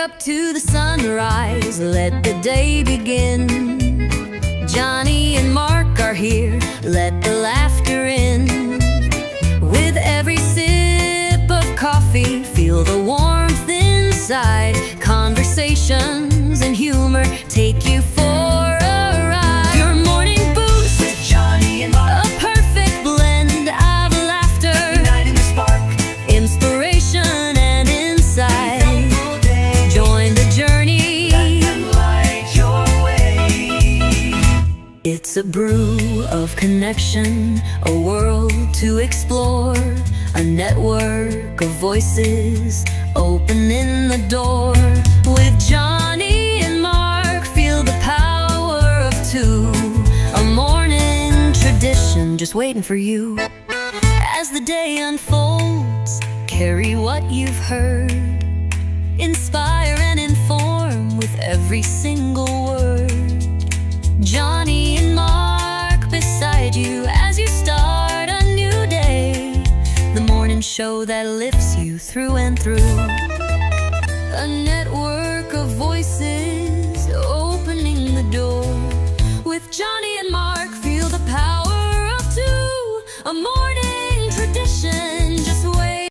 up to the sunrise, let the day begin. Johnny and Mark are here, let the laughter in. With every sip of coffee, feel the warmth inside. Conversations and humor take you for a ride. Your morning boost with Johnny and Mark, a perfect blend of laughter, uniting the spark, inspiration and insight. Join the journey, let them light your way. It's a brew of connection, a world to explore, a network of voices opening the door. With Johnny and Mark, feel the power of two, a morning tradition just waiting for you. As the day unfolds, carry what you've heard, inspire and inform with every single word. Johnny and Mark beside you as you start a new day, the morning show that lifts you through and through. A network of voices opening the door. With Johnny and Mark, feel the power of two, a morning tradition just wait.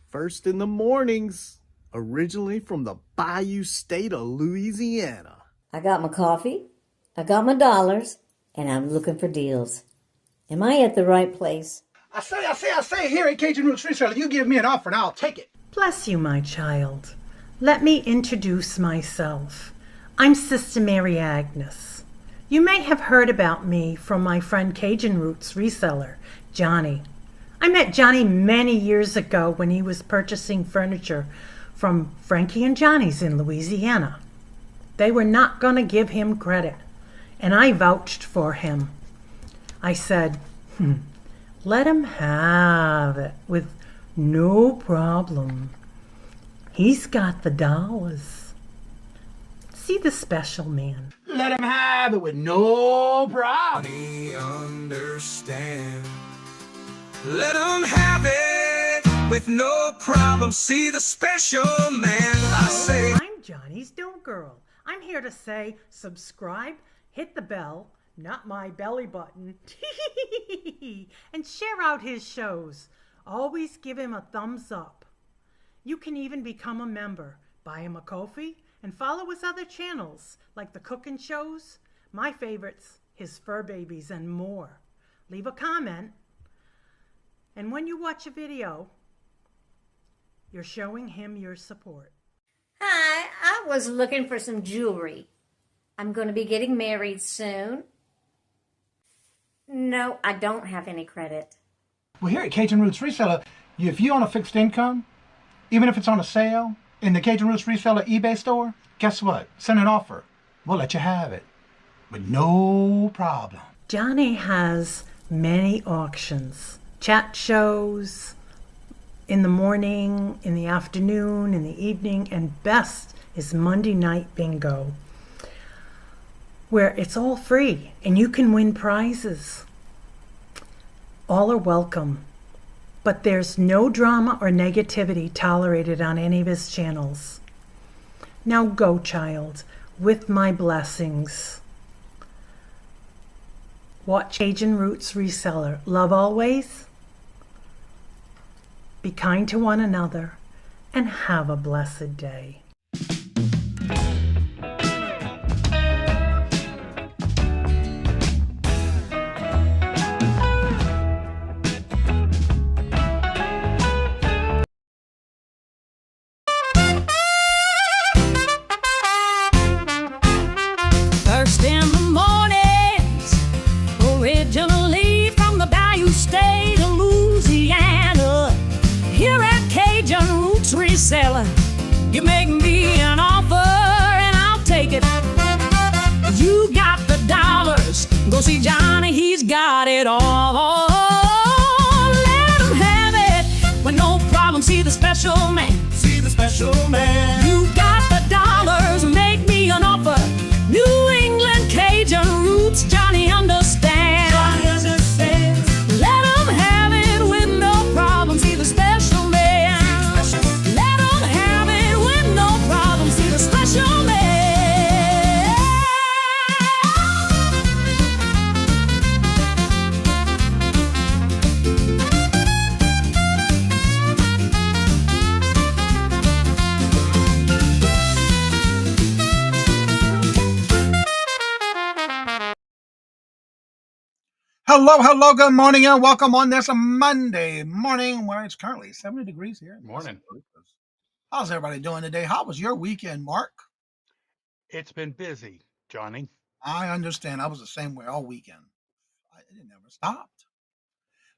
First in the mornings, originally from the Bayou State of Louisiana. I got my coffee, I got my dollars, and I'm looking for deals. Am I at the right place? I say, here at Cajun Roots Reselling, you give me an offer and I'll take it. Bless you, my child. Let me introduce myself. I'm Sister Mary Agnes. You may have heard about me from my friend Cajun Roots reseller, Johnny. I met Johnny many years ago when he was purchasing furniture from Frankie and Johnny's in Louisiana. They were not going to give him credit, and I vouched for him. I said, let him have it with no problem. He's got the dollars. See the special man. Let him have it with no problem. Johnny understand. Let him have it with no problem. See the special man. I say, I'm Johnny's Dough Girl. I'm here to say subscribe, hit the bell, not my belly button, and share out his shows. Always give him a thumbs up. You can even become a member. Buy him a coffee and follow his other channels like the cooking shows, my favorites, his fur babies, and more. Leave a comment. And when you watch a video, you're showing him your support. Hi, I was looking for some jewelry. I'm going to be getting married soon. No, I don't have any credit. Well, here at Cajun Roots Reseller, if you own a fixed income, even if it's on a sale in the Cajun Roots Reseller eBay store, guess what? Send an offer. We'll let you have it with no problem. Johnny has many auctions, chat shows, in the morning, in the afternoon, in the evening, and best is Monday night bingo, where it's all free and you can win prizes. All are welcome, but there's no drama or negativity tolerated on any of his channels. Now go, child, with my blessings. Watch Cajun Roots Reseller. Love always. Be kind to one another and have a blessed day. First in the mornings, originally from the Bayou State of Louisiana. Here at Cajun Roots Reseller, you make me an offer and I'll take it. You got the dollars, go see Johnny, he's got it all. Let him have it with no problem, see the special man. see the special man. You got the dollars, make me an offer. New England Cajun Roots, Johnny understands. Johnny understands. Let him Hello, hello, good morning, and welcome on this Monday morning where it's currently 70 degrees here. Morning. How's everybody doing today? How was your weekend, Mark? It's been busy, Johnny. I understand. I was the same way all weekend. It never stopped.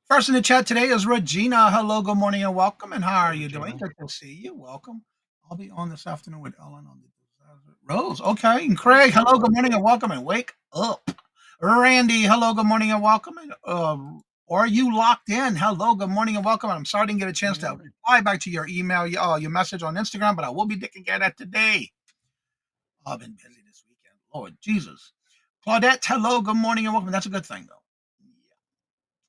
First in the chat today is Regina. Hello, good morning, and welcome. And how are you doing? Regina. Good to see you. Welcome. I'll be on this afternoon with Ellen on the Rose. Okay. And Craig, hello, good morning, and welcome. And wake up. Randy, hello, good morning, and welcome. And are you locked in? Hello, good morning, and welcome. I'm sorry I didn't get a chance to reply back to your email, your message on Instagram, but I will be looking at that today. I've been busy this weekend. Lord Jesus. Claudette, hello, good morning, and welcome. That's a good thing,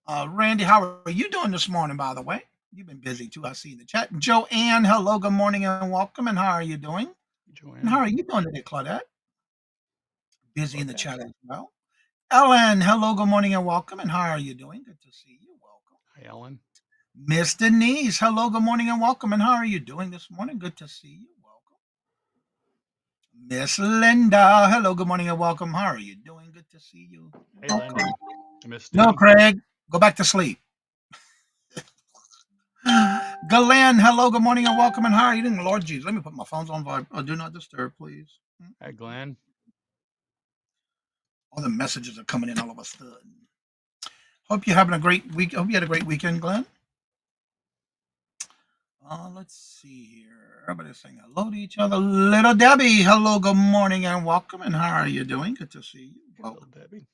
though. Randy, how are you doing this morning, by the way? You've been busy too, I see in the chat. Joanne, hello, good morning, and welcome. And how are you doing? Joanne. And how are you doing today, Claudette? Busy in the chat as well. Ellen, hello, good morning, and welcome. And how are you doing? Good to see you. Welcome. Hi, Ellen. Miss Denise, hello, good morning, and welcome. And how are you doing this morning? Good to see you. Welcome. Miss Linda, hello, good morning, and welcome. How are you doing? Good to see you. Hey, Linda. Miss No, Denny. Craig, go back to sleep. Glenn, hello, good morning, and welcome. And how are you doing? Lord Jesus, let me put my phones on vibe. Oh, do not disturb, please. Hi, Glenn. All the messages are coming in all of a sudden. Hope you're having a great week. Hope you had a great weekend, Glenn. Let's see here. Everybody's saying hello to each other. Little Debbie, hello, good morning, and welcome. And how are you doing? Good to see you. Hello, Debbie.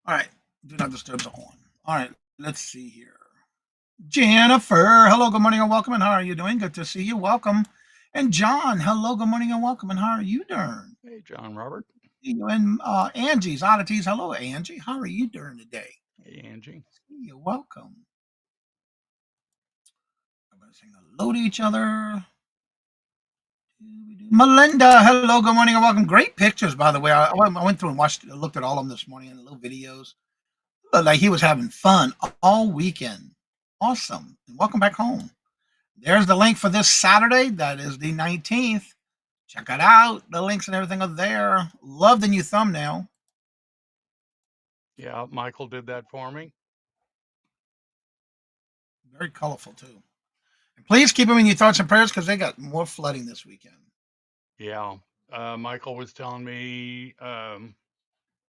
All right. Do not disturb the horn. All right. Let's see here. Jennifer, hello, good morning, and welcome. And how are you doing? Good to see you. Welcome. And John, hello, good morning, and welcome. And how are you doing? Hey, John Robert. And Angie's Oddities. Hello, Angie. How are you doing today? Hey, Angie. You're welcome. Everybody saying hello to each other. Melinda, hello, good morning, and welcome. Great pictures, by the way. I went through and looked at all of them this morning and little videos. Looked like he was having fun all weekend. Awesome. And welcome back home. There's the link for this Saturday. That is the 19th. Check it out. The links and everything are there. Love the new thumbnail. Yeah, Michael did that for me. Very colorful, too. And please keep them in your thoughts and prayers because they got more flooding this weekend. Yeah. Michael was telling me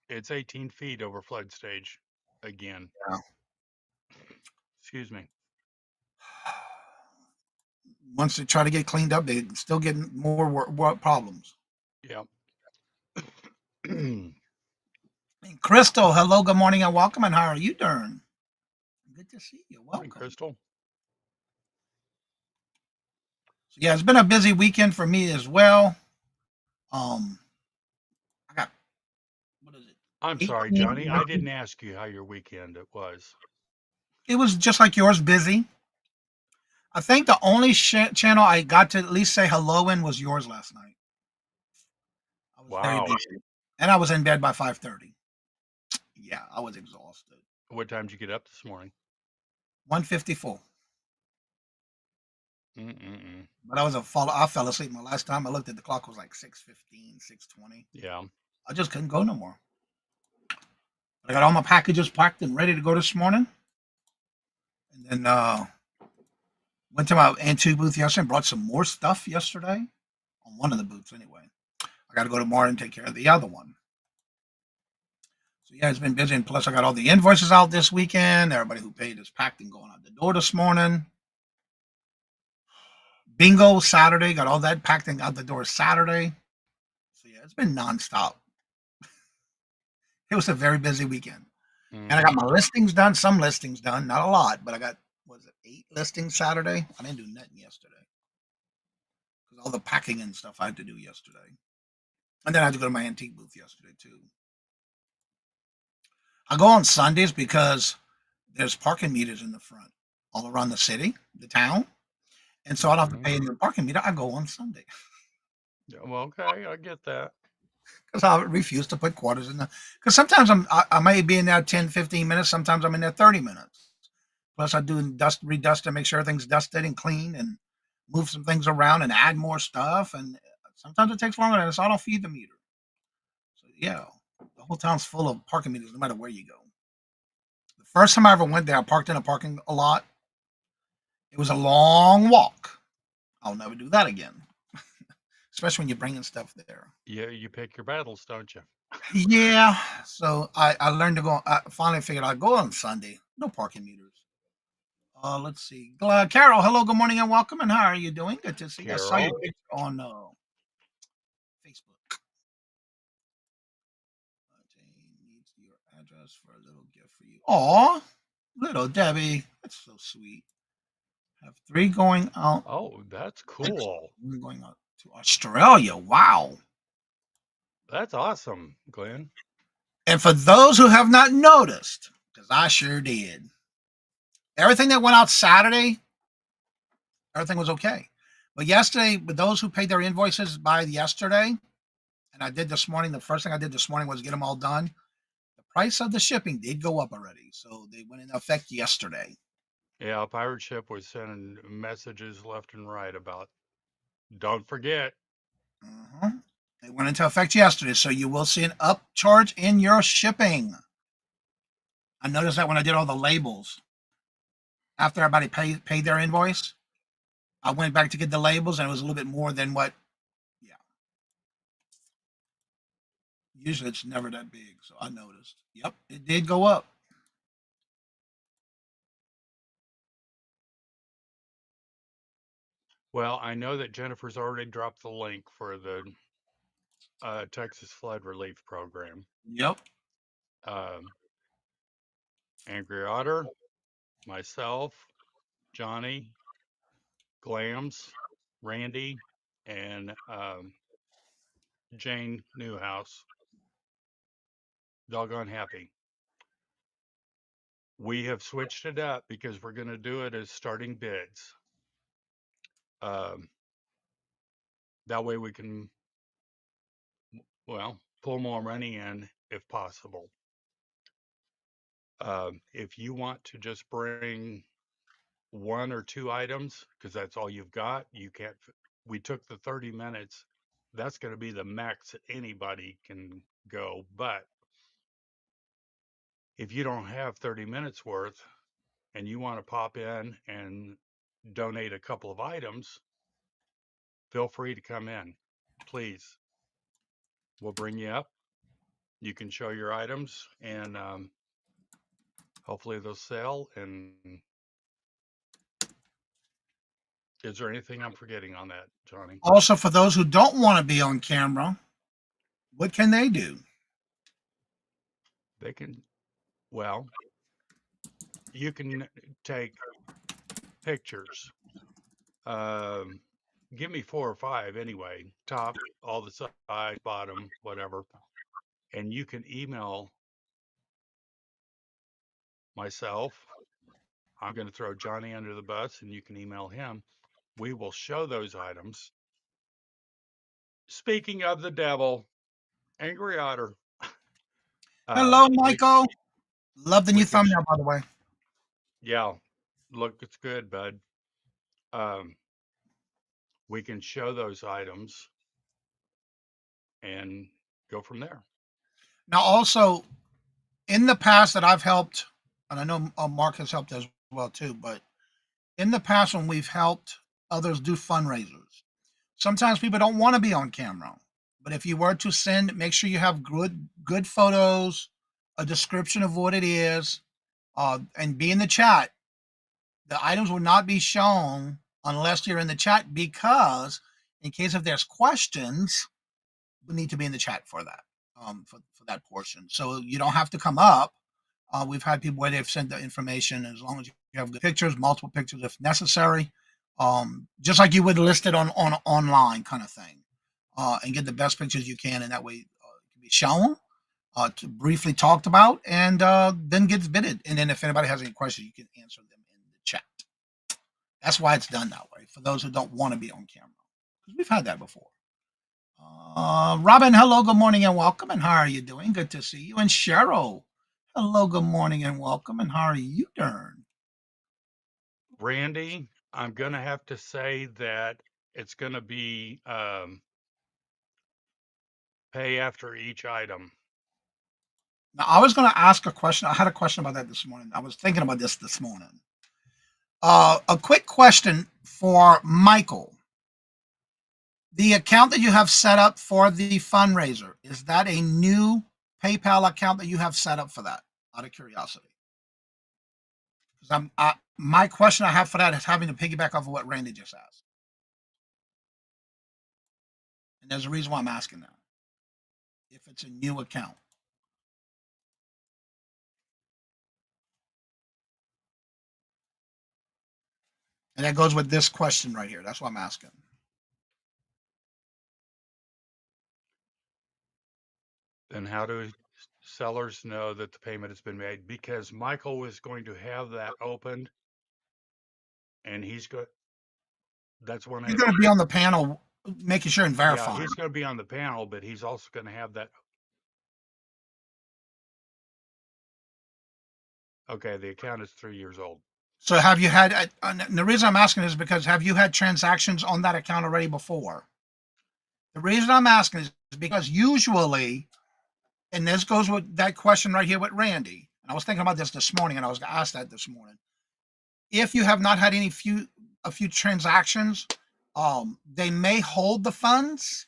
it's 18 feet over flood stage again. Yeah. Excuse me. Once they try to get cleaned up, they still get more problems. Yep. And Crystal, hello, good morning, and welcome. And how are you doing? Good to see you. Welcome. Morning, Crystal. So, yeah, it's been a busy weekend for me as well. I got, what is it? I'm sorry, Johnny. I didn't ask you how your weekend it was. It was just like yours, busy. I think the only channel I got to at least say hello in was yours last night. I was very Wow. busy. And I was in bed by 5:30. Yeah, I was exhausted. What time did you get up this morning? 1:54. But I fell asleep my last time I looked at the clock was like 6:15, 6:20. Yeah. I just couldn't go no more. I got all my packages packed and ready to go this morning. And then went to my antique booth yesterday and brought some more stuff yesterday. On one of the booths anyway. I got to go tomorrow and take care of the other one. So yeah, it's been busy. And plus I got all the invoices out this weekend. Everybody who paid is packed and going out the door this morning. Bingo Saturday, got all that packed and out the door Saturday. So yeah, it's been nonstop. It was a very busy weekend. And I got my listings done, some listings done, not a lot, but I got, 8 listings Saturday? I didn't do nothing yesterday. Because all the packing and stuff I had to do yesterday. And then I had to go to my antique booth yesterday too. I go on Sundays because there's parking meters in the front all around the city, the town. And so I don't have to pay the parking meter. I go on Sunday. Yeah, well, okay, I get that. Because I refuse to put quarters in there. Because sometimes I may be in there 10, 15 minutes. Sometimes I'm in there 30 minutes. Plus I do redust and make sure everything's dusted and clean and move some things around and add more stuff. And sometimes it takes longer than that, so I don't feed the meter. So yeah, The whole town's full of parking meters, no matter where you go. The first time I ever went there, I parked in a parking lot. It was a long walk. I'll never do that again, especially when you're bringing stuff there. You pick your battles, don't you? Yeah, so I learned to go. I finally figured I'd go on Sunday. No parking meters. Let's see. Carol, hello, good morning, and welcome. And how are you doing? Good to see you. I saw your Carol. picture on Facebook. Jane needs your address for a little gift for you. Aw, little Debbie. That's so sweet. Have three going out. Oh, that's Six cool. going out to Australia. Wow. That's awesome, Glenn. And for those who have not noticed, because I sure did, everything that went out Saturday, everything was okay. But yesterday, with those who paid their invoices by yesterday, and I did this morning, the first thing I did this morning was get them all done. The price of the shipping did go up already. So they went into effect yesterday. Yeah, pirate ship was sending messages left and right about don't forget. Uh-huh. They went into effect yesterday. So you will see an upcharge in your shipping. I noticed that when I did all the labels. After everybody paid their invoice, I went back to get the labels and it was a little bit more than what, yeah. Usually it's never that big. So I noticed. Yep, it did go up. Well, I know that Jennifer's already dropped the link for the Texas Flood Relief Program. Yep. Um, Angry Otter, myself, Johnny, Glams, Randy, and Jane Newhouse. Doggone happy. We have switched it up because we're going to do it as starting bids. Um, that way we can, well, pull more money in if possible. If you want to just bring one or two items, because that's all you've got, you can't. We took the 30 minutes. That's going to be the max that anybody can go. But if you don't have 30 minutes worth and you want to pop in and donate a couple of items, feel free to come in. Please. We'll bring you up. You can show your items and hopefully they'll sell. And is there anything I'm forgetting on that, Johnny? Also, for those who don't want to be on camera, what can they do? They can, well, you can take pictures. Um, give me 4 or 5 anyway, top, all the sides, bottom, whatever. And you can email myself. I'm going to throw Johnny under the bus and you can email him. We will show those items. Speaking of the devil, Angry Otter, uh, Hello, we Michael. Love the new we can, thumbnail, by the way. yeah, look, it's good, bud. Um, we can show those items and go from there. Now, also, in the past that I've helped, and I know Mark has helped as well too, but in the past when we've helped others do fundraisers, sometimes people don't want to be on camera. But if you were to send, make sure you have good photos, a description of what it is, and be in the chat. The items will not be shown unless you're in the chat because, in case if there's questions, we need to be in the chat for that, for that portion. So you don't have to come up. We've had people where they've sent the information as long as you have good pictures, multiple pictures if necessary, just like you would list it on online kind of thing, and get the best pictures you can, and that way it can be shown, to briefly talked about, and then gets bidded. And then if anybody has any questions, you can answer them in the chat. That's why it's done that way for those who don't want to be on camera, because we've had that before. Robin, hello, good morning and welcome. And how are you doing? Good to see you. And Cheryl, hello, good morning and welcome. And how are you doing? Randy, I'm going to have to say that it's going to be pay after each item. Now, I was going to ask a question. I had a question about that this morning. I was thinking about this morning. A quick question for Michael. The account that you have set up for the fundraiser, is that a new PayPal account that you have set up for that? Out of curiosity. 'Cause my question I have for that is having to piggyback off of what Randy just asked. And there's a reason why I'm asking that. If it's a new account. And that goes with this question right here. That's what I'm asking. Then how do sellers know that the payment has been made? Because Michael was going to have that opened, and that's when He's going to be on the panel making sure and yeah, verifying. he's going to be on the panel, but he's also going to have that. Okay, the account is 3 years old. So have you had, and the reason I'm asking is because have you had transactions on that account already before? The reason I'm asking is because usually, and this goes with that question right here with Randy, and I was thinking about this morning and I was going to ask that this morning. If you have not had a few transactions, they may hold the funds.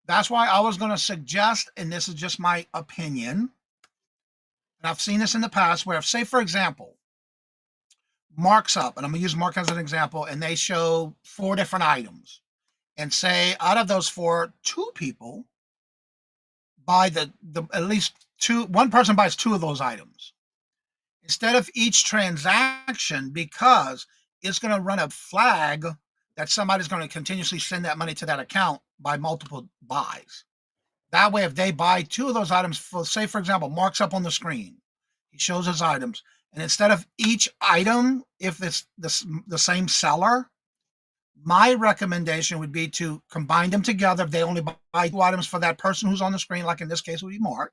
That's why I was going to suggest, and this is just my opinion, and I've seen this in the past where if, say, for example, Mark's up, and I'm going to use Mark as an example, and they show 4 different items. And say out of those 4, 2 people buy the at least 2, one person buys 2 of those items. Instead of each transaction, because it's going to run a flag that somebody's going to continuously send that money to that account by multiple buys. That way, if they buy 2 of those items, for, say, for example, Mark's up on the screen, he shows his items, and instead of each item, if it's the same seller, my recommendation would be to combine them together. If they only buy 2 items for that person who's on the screen, like in this case would be Mark,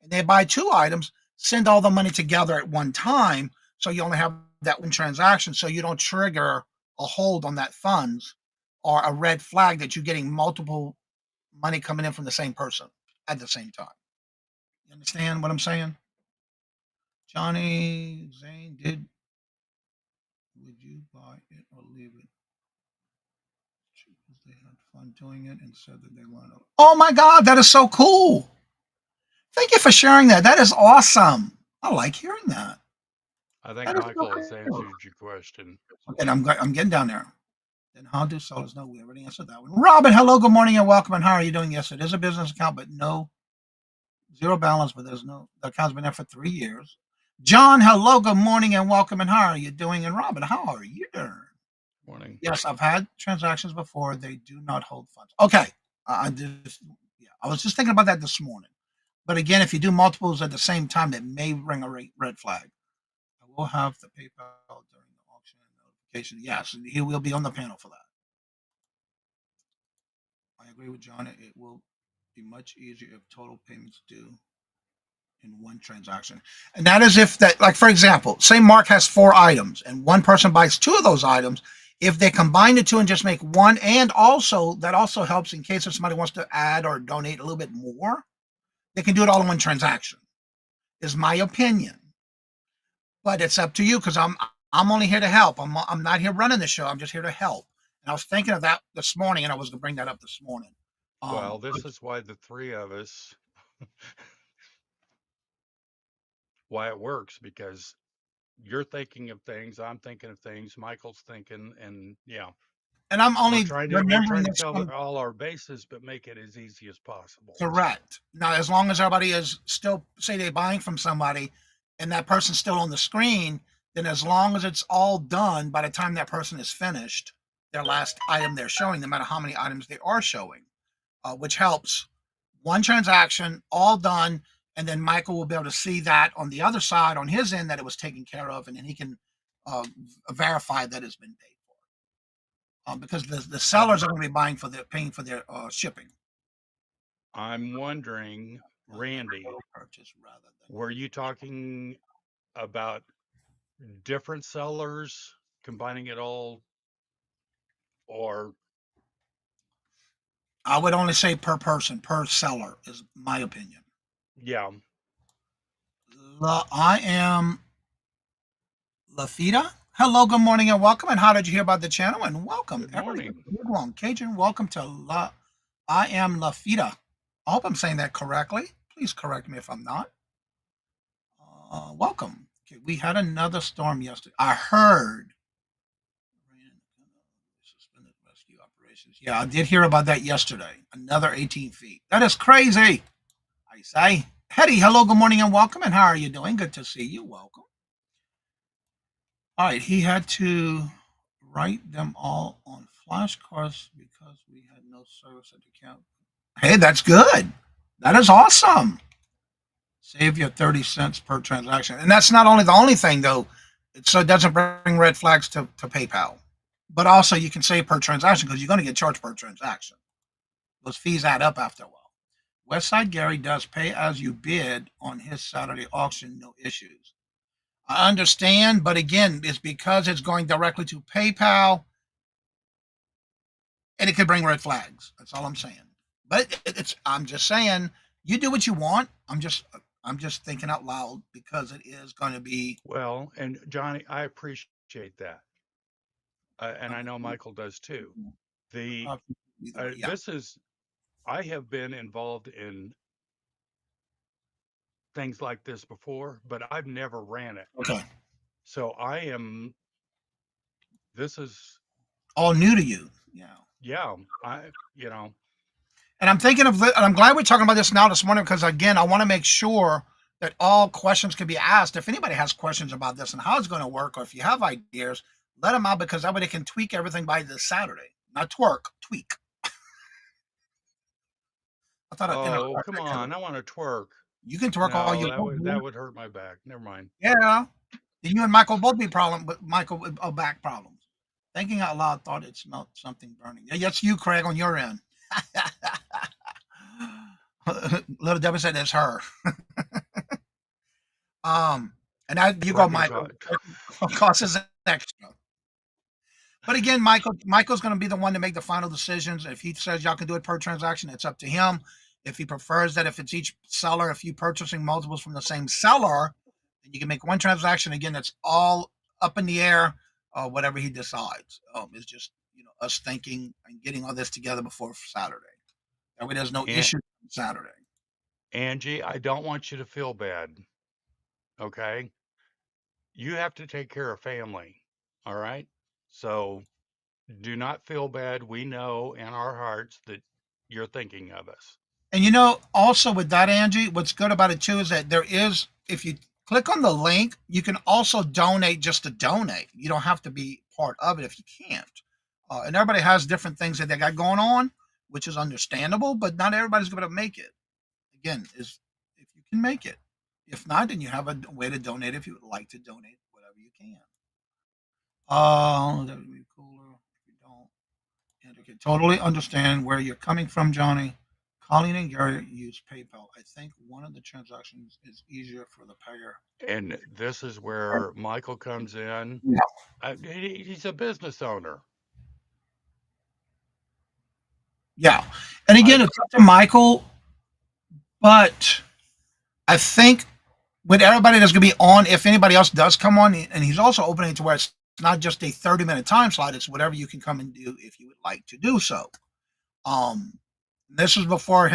and they buy 2 items, send all the money together at one time. So you only have that one transaction. So you don't trigger a hold on that funds or a red flag that you're getting multiple money coming in from the same person at the same time. You understand what I'm saying? Johnny Zane would you buy it or leave it? They had fun doing it and said that they learned. Oh my God, that is so cool. Thank you for sharing that. That is awesome. I like hearing that. I think That is so Michael has cool. answered your question. And I'm getting down there. Then how do sellers know? We already answered that one. Robin, hello, good morning, and welcome. And how are you doing? Yes, it is a business account, but no zero balance. But the account's been there for 3 years. John, hello, good morning, and welcome. And how are you doing? And Robin, how are you doing? Morning. Yes, I've had transactions before. They do not hold funds. Okay, yeah, I was just thinking about that this morning. But again, if you do multiples at the same time, that may ring a red flag. I will have the PayPal during the auction notification. Yes, he will be on the panel for that. I agree with John. It will be much easier if total payments due in one transaction. And that is if that, like for example, say Mark has 4 items and one person buys 2 of those items. If they combine the 2 and just make one, and also that also helps in case if somebody wants to add or donate a little bit more, they can do it all in one transaction. Is my opinion. But it's up to you because I'm only here to help. I'm not here running the show. I'm just here to help. And I was thinking of that this morning, and I was going to bring that up this morning. Well, this is why the 3 of us, why it works, because you're thinking of things, I'm thinking of things, Michael's thinking, and yeah, and I'm we're only trying to we're remembering trying to this cover from all our bases, but make it as easy as possible. correct. Now, as long as everybody is still, say they're buying from somebody and that person's still on the screen, then as long as it's all done by the time that person is finished, their last item they're showing, no matter how many items they are showing, which helps. One transaction, all done, and then Michael will be able to see that on the other side, on his end, that it was taken care of, and then he can uh, verify that it's been paid for. Because the sellers are going to be paying for their shipping. I'm wondering, Randy, Purchase rather than were you talking about different sellers combining it all, or I would only say per person, per seller is my opinion. yeah, I am Lafita. Hello, good morning, and welcome. And how did you hear about the channel? And welcome, Good everybody. morning. Good one, Cajun. Welcome to I am Lafita. I hope I'm saying that correctly. Please correct me if I'm not. Welcome. Okay, we had another storm yesterday. I heard suspended rescue operations. Yeah, I did hear about that yesterday. Another 18 feet. That is crazy. I say. Hetty, hello, good morning, and welcome. And how are you doing? Good to see you. Welcome. All right, he had to write them all on flashcards because we had no service at the camp. Hey, that's good. That is awesome. Save you 30 cents per transaction. And that's not only the only thing, though, so it doesn't bring red flags to PayPal. But also, you can save per transaction because you're going to get charged per transaction. Those fees add up after a while. Westside Gary does pay as you bid on his Saturday auction, no issues. I understand, but again, it's because it's going directly to PayPal and it could bring red flags. That's all I'm saying. But it's I'm just saying you do what you want. I'm just thinking out loud because it is going to be Well, and Johnny, I appreciate that. And I know Michael does too. The either way. Yeah. this is I have been involved in things like this before, but I've never ran it. Okay. So I am this is All new to you. Yeah. yeah, I you know, And I'm thinking of, and I'm glad we're talking about this now this morning because again, I want to make sure that all questions can be asked. If anybody has questions about this and how it's going to work, or if you have ideas, let them out because that way they can tweak everything by this Saturday. Not twerk, tweak. I thought I'd oh, interact come that kind of on, way. I want to twerk. You can twerk all No, you that want, would dude. that would hurt my back. Never mind. Yeah. You and Michael both be problem, but Michael with back problems. Thinking out loud, thought it smelled something burning. Yeah, that's you, Craig, on your end. Little Debbie said it's her. And you go, Twerking Michael. Cost us extra. But again, Michael's going to be the one to make the final decisions. If he says y'all can do it per transaction, it's up to him. If he prefers that if it's each seller, if you purchasing multiples from the same seller, then you can make one transaction. Again, that's all up in the air. Whatever he decides, it's just us thinking and getting all this together before Saturday. That way, there's no And issue on Saturday. Angie, I don't want you to feel bad. Okay? You have to take care of family. All right? So do not feel bad. We know in our hearts that you're thinking of us. And also with that, Angie, what's good about it too is that there is, if you click on the link, you can also donate just to donate. You don't have to be part of it if you can't. And everybody has different things that they got going on, which is understandable, but not everybody's going to make it. Again, is if you can make it. If not, then you have a way to donate if you would like to donate whatever you can. That would be cooler if you don't. And I can totally understand where you're coming from, Johnny. Colleen and Gary use PayPal. I think one of the transactions is easier for the payer. And this is where Michael comes in. Yeah. He's a business owner. Yeah. And again, I it's up to Michael, but I think with everybody that's going to be on, if anybody else does come on, and he's also opening it to where it's not just a 30-minute time slot, it's whatever you can come and do if you would like to do so. Um, this was before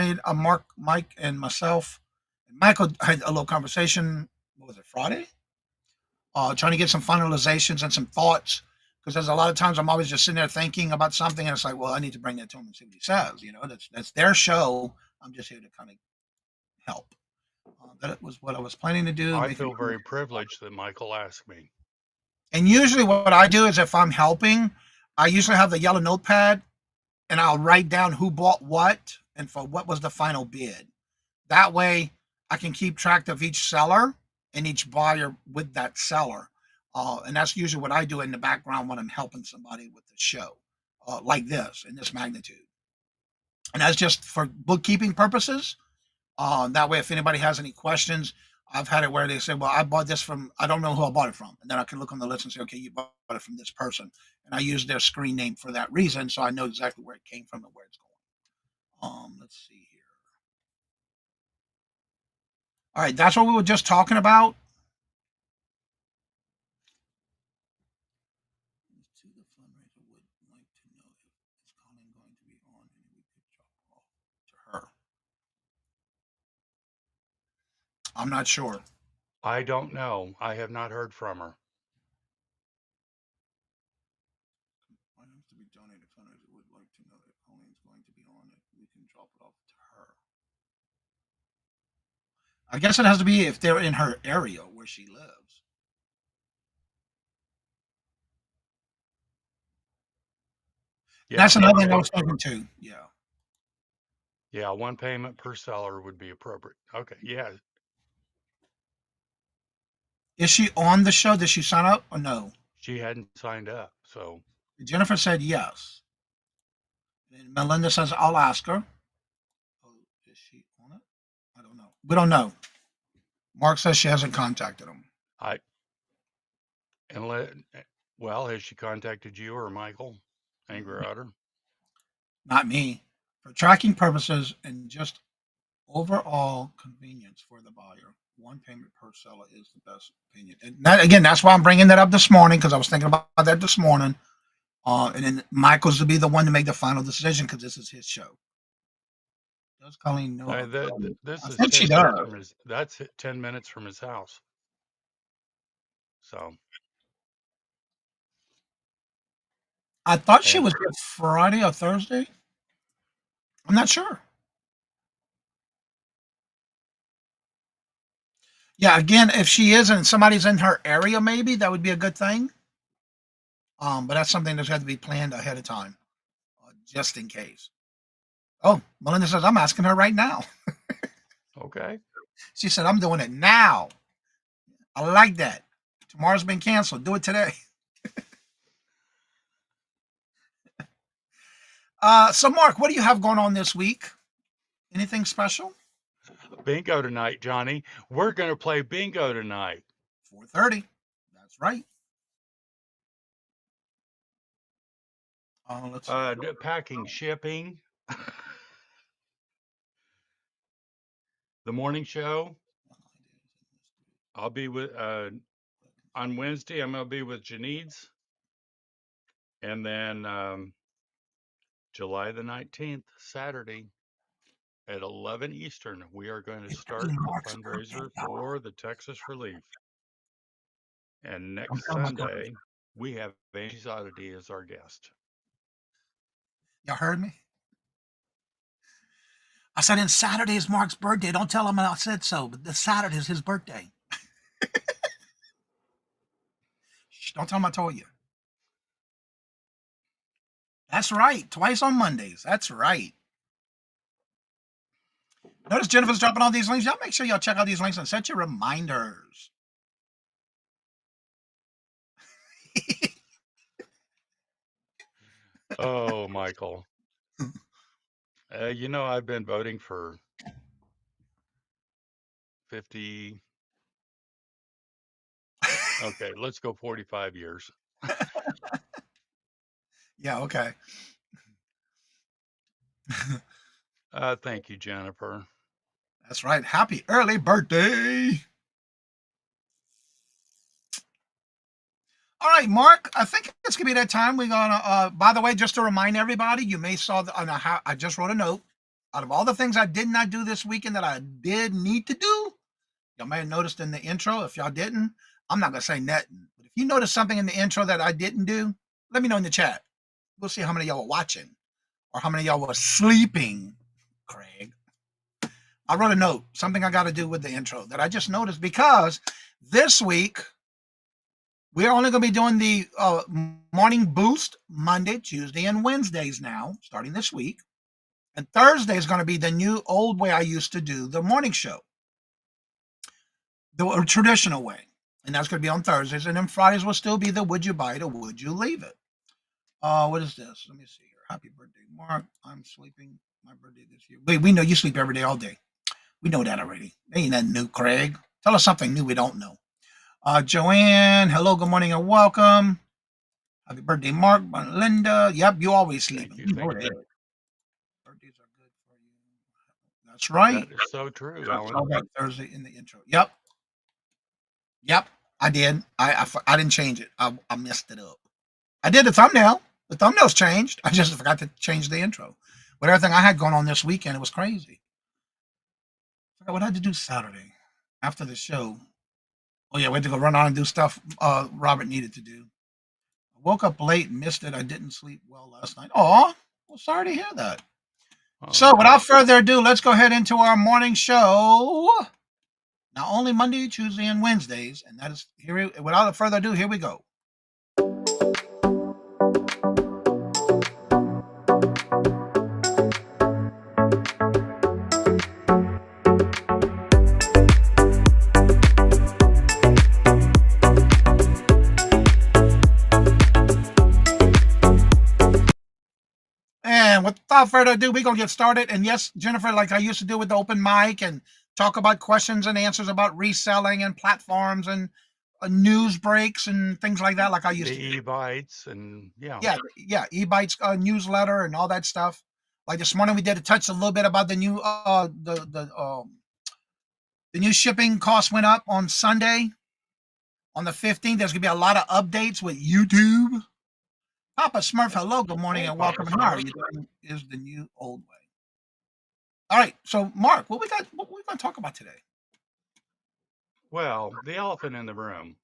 Mike, and myself. And Michael had a little conversation. What was it, Friday? Trying to get some finalizations and some thoughts because there's a lot of times I'm always just sitting there thinking about something, and it's like, well, I need to bring that to him and see what he says. That's their show. I'm just here to kind of help. That was what I was planning to do. I feel very privileged that Michael asked me. And usually, what I do is if I'm helping, I usually have the yellow notepad and I'll write down who bought what and for what was the final bid. That way, I can keep track of each seller and each buyer with that seller. And that's usually what I do in the background when I'm helping somebody with the show, like this in this magnitude. And that's just for bookkeeping purposes. That way, if anybody has any questions, I've had it where they say, "Well, I bought this from. I don't know who I bought it from," and then I can look on the list and say, "Okay, you bought it from this person," and I use their screen name for that reason, so I know exactly where it came from and where it's going. Let's see here. All right, that's what we were just talking about. To the fundraiser would like to know if is Colleen going to be on and we could drop off to her. I'm not sure. I don't know. I have not heard from her. Items to be donated fundraiser would like to know if Colleen's going to be on it. We can drop it off to her. I guess it has to be if they're in her area where she lives. Yeah, That's another one thing I pay- was thinking too. Yeah. yeah, one payment per seller would be appropriate. Okay, yeah, Is she on the show? Did she sign up or no? she hadn't signed up, so Jennifer said yes. And Melinda says I'll ask her. Oh, is she on it? I don't know. We don't know. Mark says she hasn't contacted him. I and let. Well, has she contacted you or Michael Angry Otter? Not me. For tracking purposes and just overall convenience for the buyer, one payment per seller is the best opinion. And that again, that's why I'm bringing that up this morning because I was thinking about that this morning. And then Michael's to be the one to make the final decision because this is his show. Does Colleen know? This I is think she 10 minutes does. from his. That's 10 minutes from his house. So I thought she and was here Friday or Thursday. I'm not sure. Yeah, again, if she is and somebody's in her area, maybe that would be a good thing. But that's something that's got to be planned ahead of time, just in case. Oh, Melinda says I'm asking her right now. okay. She said I'm doing it now. I like that. Tomorrow's been canceled. Do it today. So Mark, what do you have going on this week? Anything special? Bingo tonight, Johnny. We're gonna play bingo tonight. 4:30. That's right. Let's see. Packing, shipping. The morning show. I'll be with on Wednesday. I'm gonna be with Janine's, and then July the 19th, Saturday at 11 Eastern, we are going to start the Mark's birthday, fundraiser y'all. for the Texas Relief. And Don't next tell my girl. Sunday, we have Angie's Oddity as our guest. Y'all heard me? I said, and Saturday is Mark's birthday. Don't tell him I said so, but the Saturday is his birthday. Shh, don't tell him I told you. That's right. Twice on Mondays. That's right. Notice Jennifer's dropping all these links. Y'all make sure y'all check out these links and set your reminders. Oh, Michael. I've been voting for 50. Okay, let's go 45 years. Yeah, okay. Thank you, Jennifer. That's right. Happy early birthday. All right, Mark. I think it's gonna be that time. We're gonna. By the way, just to remind everybody, you may saw. I just wrote a note. Out of all the things I did not do this weekend that I did need to do, y'all may have noticed in the intro. If y'all didn't, I'm not gonna say nothing. But if you noticed something in the intro that I didn't do, let me know in the chat. We'll see how many of y'all were watching, or how many of y'all were sleeping. Craig, I wrote a note. Something I got to do with the intro that I just noticed because this week. We're only going to be doing the morning boost Monday, Tuesday, and Wednesdays now, starting this week. And Thursday is going to be the new old way I used to do the morning show, the traditional way. And that's going to be on Thursdays. And then Fridays will still be the would you buy it or would you leave it? What is this? Let me see here. Happy birthday, Mark. I'm sleeping my birthday this year. Wait, we know you sleep every day, all day. We know that already. Ain't that new, Craig? Tell us something new we don't know. Joanne, hello, good morning, and welcome. Happy birthday, Mark, Linda. Yep, you always sleep. Thank you. Birthdays are good for you. That's right. That is so true, Talked Alan. about Thursday in the intro. Yep. Yep. I did. I didn't change it. I messed it up. I did the thumbnail. The thumbnail's changed. I just forgot to change the intro. With everything I had going on this weekend, it was crazy. I forgot what I had to do Saturday after the show. Oh yeah, we had to go run on and do stuff Robert needed to do. I woke up late and missed it. I didn't sleep well last night. Oh, well, sorry to hear that. So, Oh, without further ado, let's go ahead into our morning show. Not only Monday, Tuesday, and Wednesdays, and that is here. Without further ado, here we go. And without further ado, we're gonna get started. And yes, Jennifer, like I used to do with the open mic and talk about questions and answers about reselling and platforms and news breaks and things like that, like I used the to do. e-bites and yeah. Yeah, e-bites newsletter and all that stuff. Like this morning, we did a touch a little bit about the new the new shipping cost went up on Sunday on the 15th. There's gonna be a lot of updates with YouTube. Papa Smurf, hello, good morning, Hey, and Papa welcome. And how are Smurf. you doing? Is the new old way. All right, so Mark, what we got? What we going to talk about today? Well, the elephant in the room.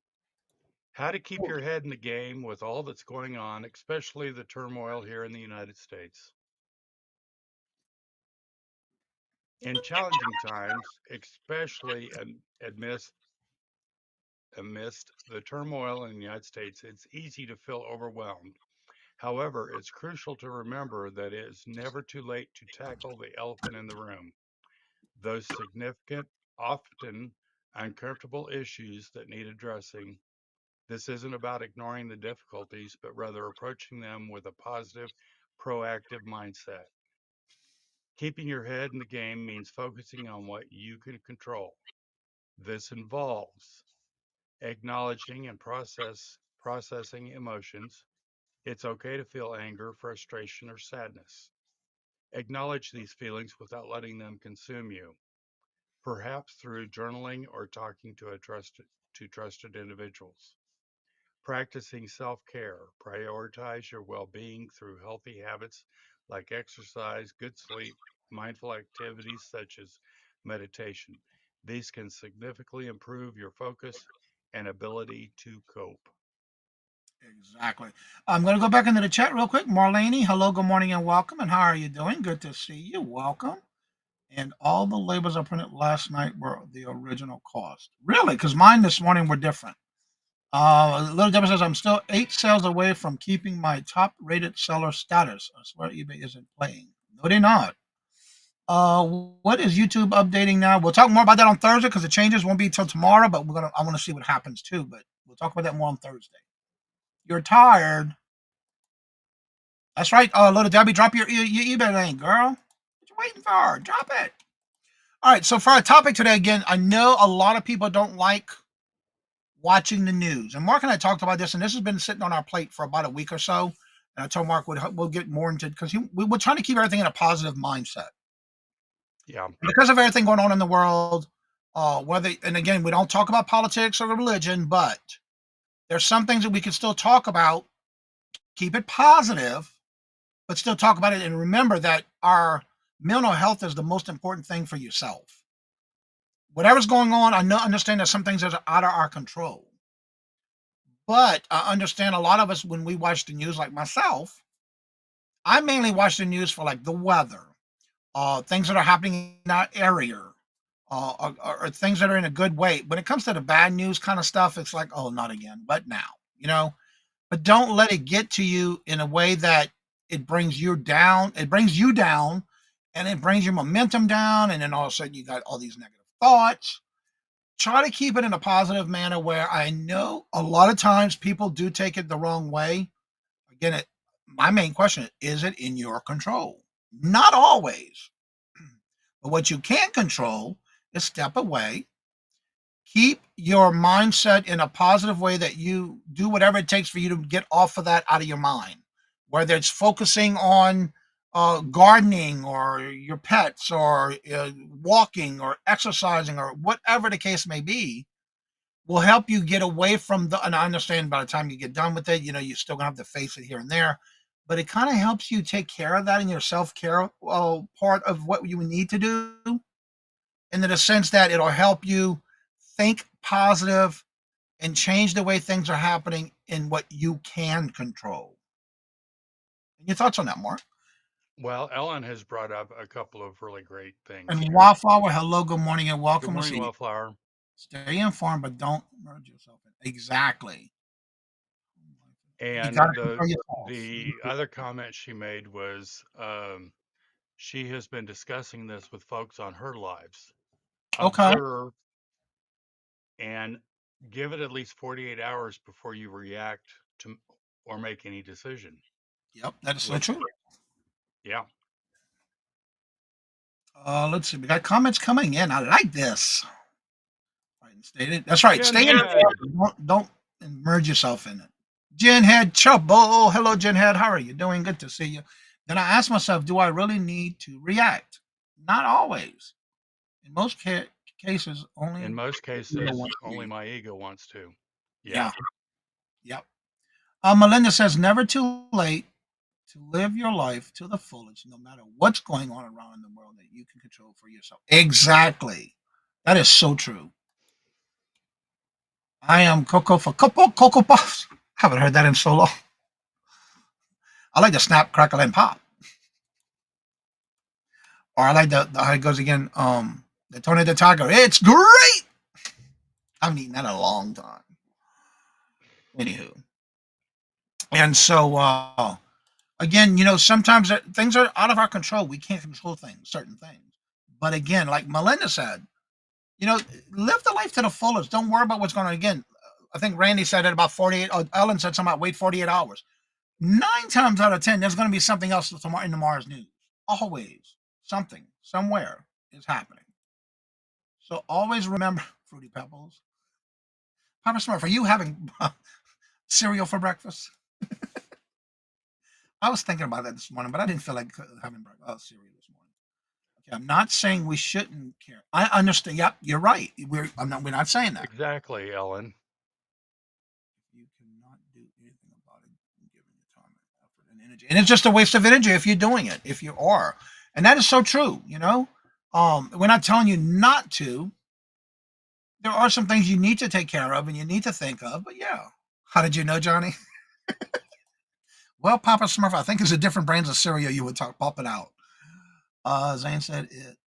How to keep your head in the game with all that's going on, especially the turmoil here in the United States. In challenging times, especially amidst the turmoil in the United States, it's easy to feel overwhelmed. However, it's crucial to remember that it is never too late to tackle the elephant in the room, those significant, often uncomfortable issues that need addressing. This isn't about ignoring the difficulties, but rather approaching them with a positive, proactive mindset. Keeping your head in the game means focusing on what you can control. This involves acknowledging and processing emotions. It's okay to feel anger, frustration, or sadness. Acknowledge these feelings without letting them consume you, perhaps through journaling or talking to trusted individuals. Practicing self-care. Prioritize your well-being through healthy habits like exercise, good sleep, mindful activities such as meditation. These can significantly improve your focus and ability to cope. Exactly. I'm going to go back into the chat real quick. Marlene, hello, good morning, and welcome. And how are you doing? Good to see you. Welcome. And all the labels I printed last night were the original cost. Really? Because mine this morning were different. Little Deborah says, I'm still 8 sales away from keeping my top rated seller status. I swear eBay isn't playing. No, they're not. What is YouTube updating now? We'll talk more about that on Thursday because the changes won't be till tomorrow, but I want to see what happens too, but we'll talk about that more on Thursday. You're tired. That's right. Little Debbie, drop your eBay link, girl. What you waiting for? Drop it. All right. So for our topic today, again, I know a lot of people don't like watching the news. And Mark and I talked about this, and this has been sitting on our plate for about a week or so. And I told Mark we'll get more into it because we're trying to keep everything in a positive mindset. Yeah. Because of everything going on in the world, and again, we don't talk about politics or religion, but there's some things that we can still talk about, keep it positive, but still talk about it and remember that our mental health is the most important thing for yourself. Whatever's going on, understand that some things are out of our control. But I understand a lot of us, when we watch the news, like myself, I mainly watch the news for like the weather, things that are happening in our area, or things that are in a good way. When it comes to the bad news kind of stuff, it's like, oh, not again, but now, you know. But don't let it get to you in a way that it brings you down. It brings you down, and it brings your momentum down, and then all of a sudden you got all these negative thoughts. Try to keep it in a positive manner where I know a lot of times people do take it the wrong way. Again, my main question is it in your control? Not always. But what you can control is step away, keep your mindset in a positive way that you do whatever it takes for you to get off of that out of your mind, whether it's focusing on gardening or your pets or walking or exercising or whatever the case may be will help you get away from the, and I understand by the time you get done with it, you're still gonna have to face it here and there, but it kind of helps you take care of that in your self-care part of what you need to do, and in the sense that it'll help you think positive and change the way things are happening in what you can control. And your thoughts on that, Mark? Well, Ellen has brought up a couple of really great things And here. Wildflower, hello, good morning, and Good welcome. We'll morning, see. Wellflower. Stay informed, but don't merge yourself in. Exactly. You And got to control yourself. the other comment she made was she has been discussing this with folks on her lives. Okay. Observe and give it at least 48 hours before you react to or make any decision. Yep, that is so Which, true. yeah, Let's see. We got comments coming in. I like this. Right, and stated. That's right. Jen Stay in had the don't immerse yourself in it. Jen had trouble. Hello, Jen Head. How are you doing? Good to see you. Then I asked myself, do I really need to react? Not always. In most cases, in only most you cases want only to. my ego wants to. Yeah, Yeah. Yep. Melinda says, never too late to live your life to the fullest, no matter what's going on around in the world that you can control for yourself. Exactly. That is so true. I am Coco for Cocoa Puffs. Haven't heard that in so long. I like the snap, crackle, and pop. Or I like the how it goes again. The Tony the Tiger. It's great. I haven't eaten that in a long time. Anywho, and so again, sometimes things are out of our control. We can't control certain things. But again, like Melinda said, live the life to the fullest. Don't worry about what's going on. Again, I think Randy said it about 48. Ellen said something about wait 48 hours. 9 times out of 10, there's going to be something else tomorrow in tomorrow's news. Always something somewhere is happening. So always remember, Fruity Pebbles. Papa Smurf, are you having cereal for breakfast? I was thinking about that this morning, but I didn't feel like having cereal this morning. Okay, I'm not saying we shouldn't care. I understand. Yep, you're right. We're not saying that. exactly, Ellen. You cannot do anything about it given your time and effort and energy. And it's just a waste of energy if you're doing it, if you are. And that is so true, we're not telling you not to. There are some things you need to take care of and you need to think of, but yeah. How did you know, Johnny? Well, Papa Smurf, I think it's a different brands of cereal you would pop it out. Zane said it.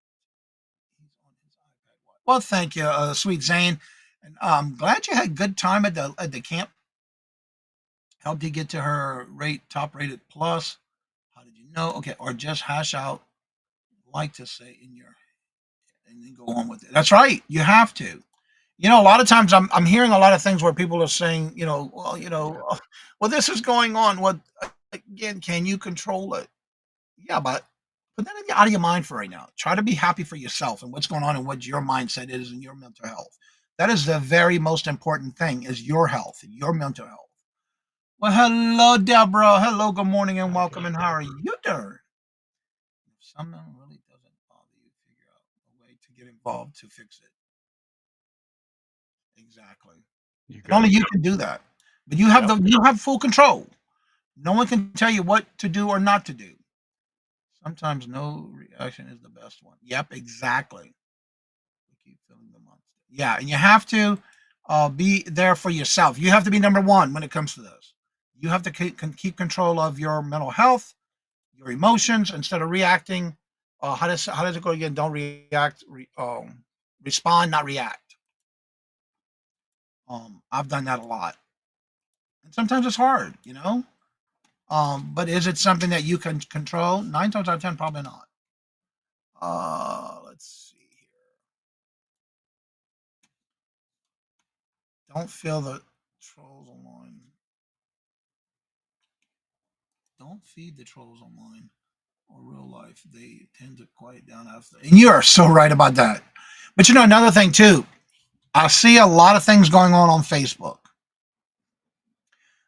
Well, thank you, sweet Zane. And I'm glad you had good time at the camp. Helped you get to her top rated plus. How did you know? Okay, or just hash out, like to say in your, and then go on with it. That's right. You have to. A lot of times I'm hearing a lot of things where people are saying, well, this is going on. What again? Can you control it? Yeah, but put that out of your mind for right now. Try to be happy for yourself and what's going on and what your mindset is and your mental health. That is the very most important thing: is your health, your mental health. Well, hello, Deborah. Hello, good morning, and Hi, welcome. And how are Deborah. you doing? If someone really doesn't bother you, figure out a way to get involved to fix it. Exactly. You And only got it. you can do that. But Yep. you have full control. No one can tell you what to do or not to do. Sometimes no reaction is the best one. Yep, exactly. We keep feeling the monster. Yeah, and you have to be there for yourself. You have to be number one when it comes to this. You have to keep control of your mental health, your emotions, instead of reacting. How does it go again? Don't react. Respond, not react. I've done that a lot, and sometimes it's hard. But is it something that you can control? 9 times out of 10, probably not. Let's see here. Don't feel the trolls online. Don't feed the trolls online or real life. They tend to quiet down after. And you are so right about that. But another thing too, I see a lot of things going on Facebook.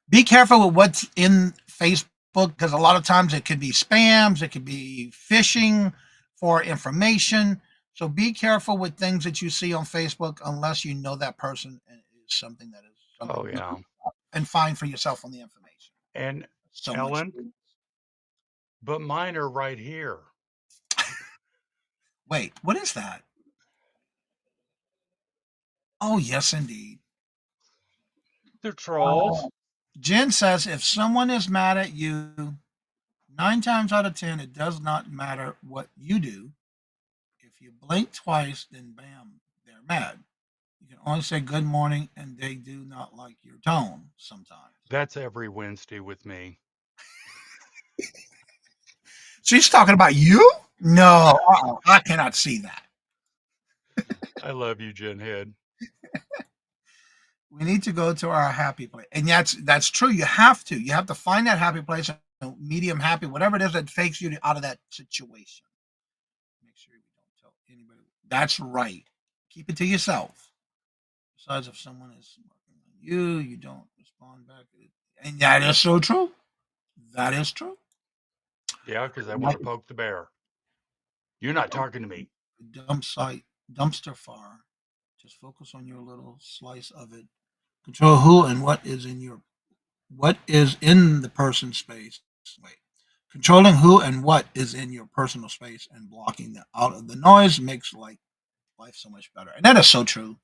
Be careful with what's in Facebook because a lot of times it could be spams, it could be phishing for information. So be careful with things that you see on Facebook unless you know that person and is something that is something Oh, yeah. and find for yourself on the information. And So much. Ellen, but mine are right here. Wait, what is that? Oh, yes, indeed. They're trolls. Jen says if someone is mad at you, 9 times out of 10, it does not matter what you do. If you blink twice, then bam, they're mad. You can only say good morning, and they do not like your tone sometimes. That's every Wednesday with me. She's talking about you? No, I cannot see that. I love you, Jen Head. We need to go to our happy place, and that's true. You have to. You have to find that happy place, medium happy, whatever it is that takes you out of that situation. Make sure we don't tell anybody. That's right. Keep it to yourself. Besides, if someone is working on you, you don't respond back, and that is so true. That is true. Yeah, because I want to poke the bear. You're not talking to me. Dump site, dumpster fire. Just focus on your little slice of it. Control who and what is in the person's space. Wait. Controlling who and what is in your personal space and blocking the out of the noise makes life so much better. And that is so true.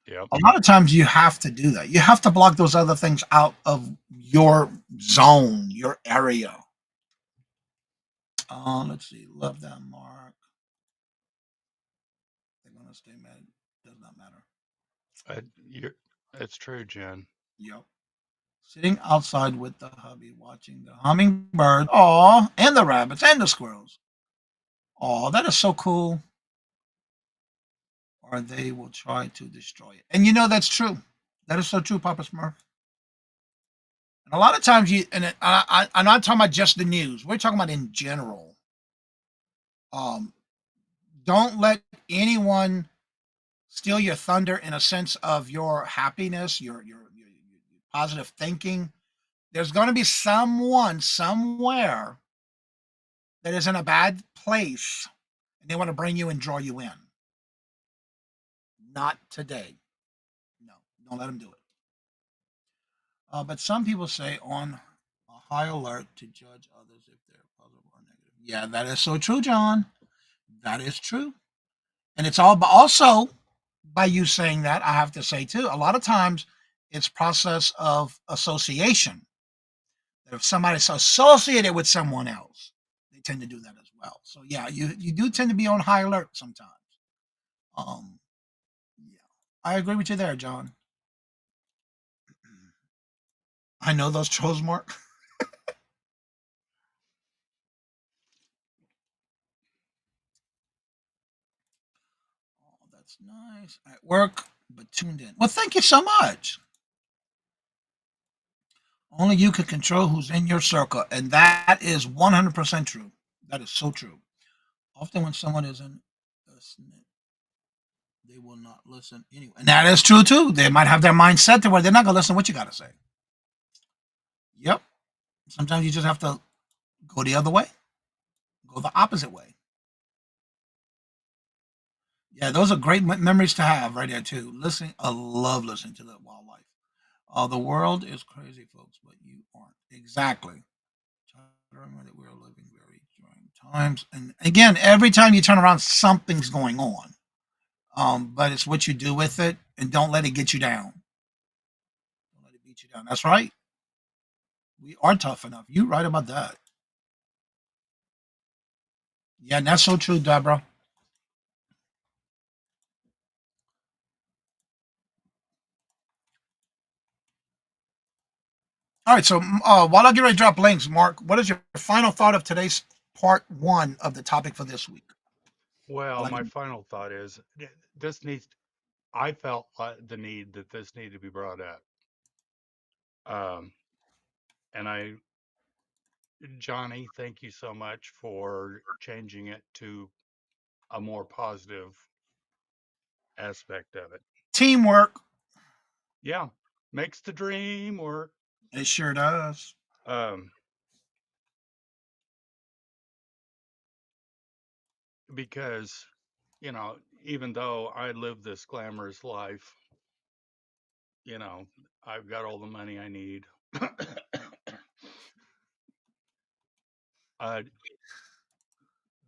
Yep. A lot of times you have to do that. You have to block those other things out of your zone, your area. Let's see. Love that, Mark. They're gonna stay mad. Does not matter. You're, it's true, Jen. Yep. Sitting outside with the hubby, watching the hummingbird, aw, and the rabbits and the squirrels. Aw, that is so cool. Or they will try to destroy it. And that's true. That is so true, Papa Smurf. And a lot of times I'm not talking about just the news. We're talking about in general. Um, don't let anyone steal your thunder in a sense of your happiness, your positive thinking. There's going to be someone somewhere that is in a bad place and they want to bring you and draw you in. Not today. No, don't let them do it. But some people say on a high alert to judge others if they're positive or negative. Yeah, that is so true, John. That is true. And it's all, but also by you saying that, I have to say too, a lot of times it's process of association. That if somebody's associated with someone else, they tend to do that as well. So yeah, you do tend to be on high alert sometimes. Um, yeah, I agree with you there, John. I know those trolls, Mark. Oh, that's nice. At work, but tuned in. Well, thank you so much. Only you can control who's in your circle, and that is 100% true. That is so true. Often, when someone is in a snit, they will not listen anyway. And that is true too. They might have their mind set to where they're not going to listen to what you got to say. Yep. Sometimes you just have to go the other way, go the opposite way. Yeah, those are great memories to have right there too. Listening, I love listening to the wildlife. The world is crazy, folks, but you aren't. Exactly. Try to remember that we're living very trying times. And again, every time you turn around, something's going on. But it's what you do with it, and don't let it get you down. Don't let it beat you down. That's right. We are tough enough. You right about that. Yeah, and that's so true, Deborah. All right, so while I get ready to drop links, Mark, what is your final thought of today's part 1 of the topic for this week? Well, While I my get- final thought is this needs, I felt the need that this needed to be brought up. Um, and Johnny, thank you so much for changing it to a more positive aspect of it. Teamwork. Yeah, makes the dream work. It sure does. Um, because, even though I live this glamorous life, you know, I've got all the money I need. uh,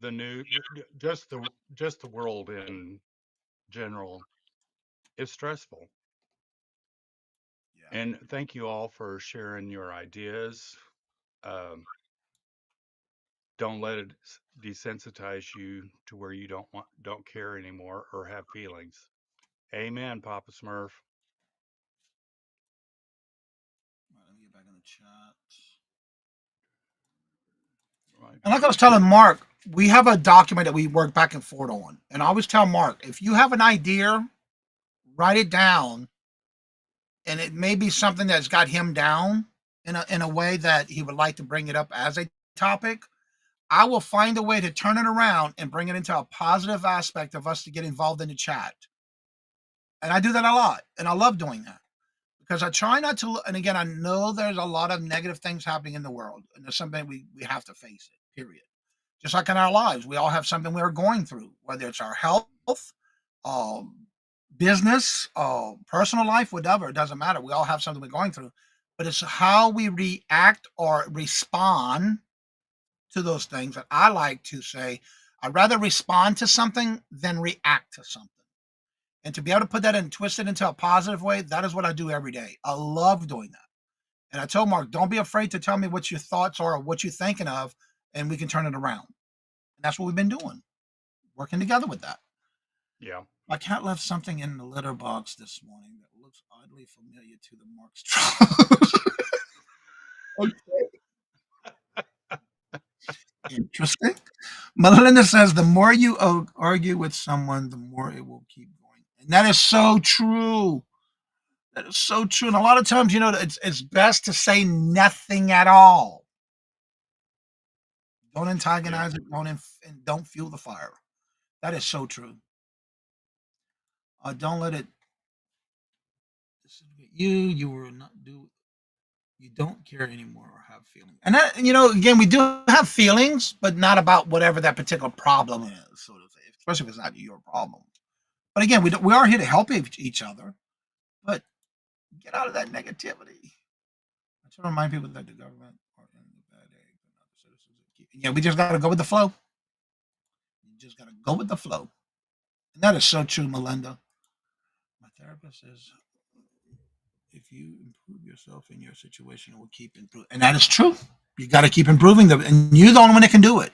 the new, just the world in general is stressful. Yeah. And thank you all for sharing your ideas. Um, don't let it desensitize you to where you don't care anymore or have feelings. Amen, Papa Smurf. All right, let me get back in the chat. Might And be like I was good. telling Mark, we have a document that we work back and forth on. And I always tell Mark, if you have an idea, write it down, and it may be something that's got him down in a way that he would like to bring it up as a topic. I will find a way to turn it around and bring it into a positive aspect of us to get involved in the chat. And I do that a lot, and I love doing that because I try not to. And again, I know there's a lot of negative things happening in the world, and there's something we have to face it. Period. Just like in our lives, we all have something we're going through, whether it's our health, um, business, personal life, whatever. It doesn't matter. We all have something we're going through, but it's how we react or respond to those things that I like to say. I'd rather respond to something than react to something. And to be able to put that and twist it into a positive way, that is what I do every day. I love doing that. And I told Mark, don't be afraid to tell me what your thoughts are or what you're thinking of, and we can turn it around. And that's what we've been doing, working together with that. Yeah. My cat left something in the litter box this morning that looks oddly familiar to the Mark's trousers. Okay. Interesting. Melinda says the more you argue with someone, the more it will keep going. And that is so true. That is so true. And a lot of times, it's best to say nothing at all. Don't Yeah. antagonize it. And don't fuel the fire. That is so true. Don't let it. You will not do. You don't care anymore or have feelings. And that, again, we do have feelings, but not about whatever that particular problem is, so to say, especially if it's not your problem. But again, we are here to help each other, but get out of that negativity. I try to remind people that the government are in the bad egg, but not the citizens. Yeah, we just got to go with the flow. You just got to go with the flow. And that is so true, Melinda. My therapist says, if you improve yourself in your situation, it will keep improving. And that is true. You got to keep improving them. And you're the only one that can do it.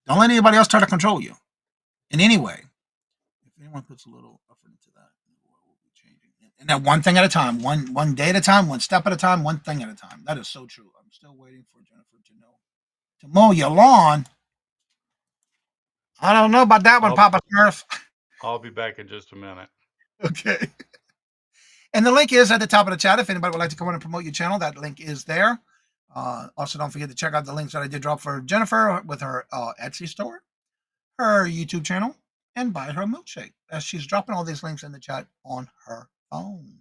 Don't let anybody else try to control you in any way. If anyone puts a little effort into that, the world will be changing. And that one thing at a time, one day at a time, one step at a time, one thing at a time. That is so true. I'm still waiting for Jennifer to mow your lawn. I don't know about that one, I'll Papa Smurf. I'll be back in just a minute. Okay. And the link is at the top of the chat. If anybody would like to come on and promote your channel, that link is there. Also, don't forget to check out the links that I did drop for Jennifer with her Etsy store, her YouTube channel, and buy her milkshake. As she's dropping all these links in the chat on her phone.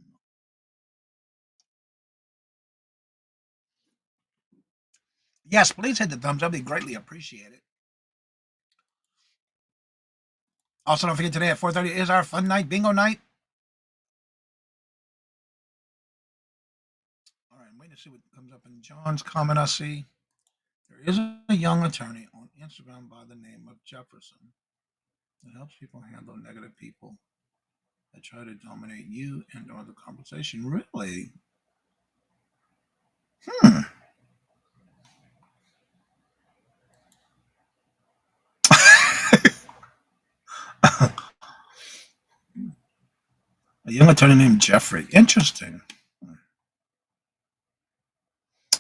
Yes, please hit the thumbs up. It'd be greatly appreciated. Also, don't forget today at 4:30 is our fun night, bingo night. All right, I'm waiting to see what comes up in John's comment. I see there is a young attorney on Instagram by the name of Jefferson that helps people handle negative people that try to dominate you and or the conversation. Really? Hmm. A young attorney named Jeffrey. Interesting.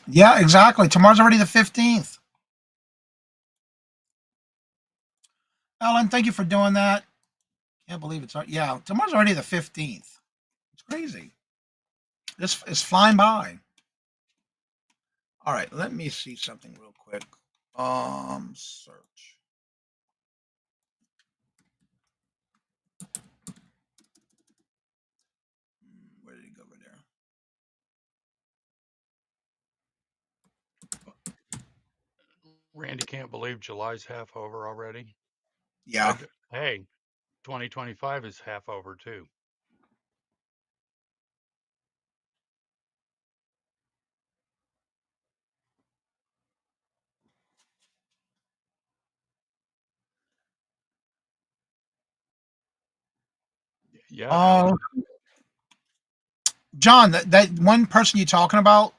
Yeah, exactly. Tomorrow's already the 15th. Ellen, thank you for doing that. Can't believe yeah, tomorrow's already the 15th. It's crazy. This is flying by. All right, let me see something real quick. Search. Where did it go over there? Randy can't believe July's half over already. Yeah. But hey, 2025 is half over too. Yeah, Uh, John, that one person you're talking about,